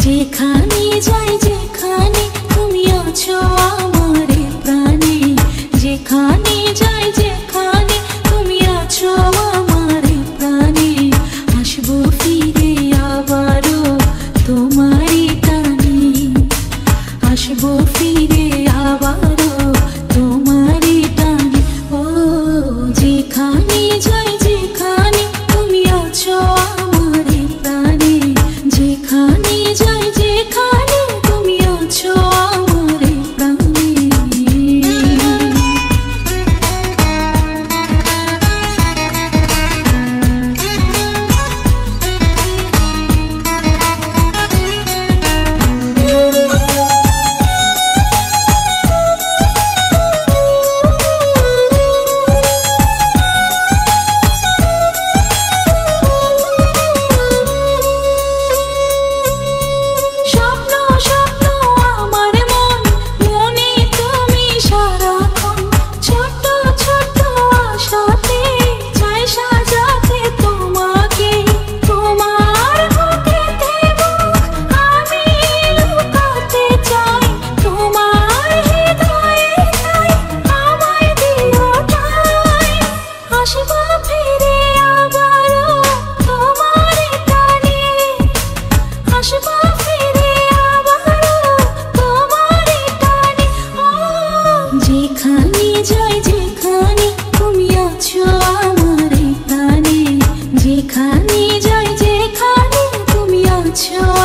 যেখানে যাই যেখানে তুমি আছো আমারে প্রাণে, যেখানে যাই যেখানে তুমি আছো আমারে প্রাণে, আসবো ফিরে আবারও তোমারই টানে, আসবো ফিরে আবারও তোমারই টানে। ও যেখানে যাই যেখানে তুমি আছো আমারে প্রাণে, যেখানে যাই যেখানে তুমি আছো আমারে প্রাণে। যেখানে যাই যেখানে তুমি আছো আমারে প্রাণে, যেখানে যাই যেখানে তুমি আছো।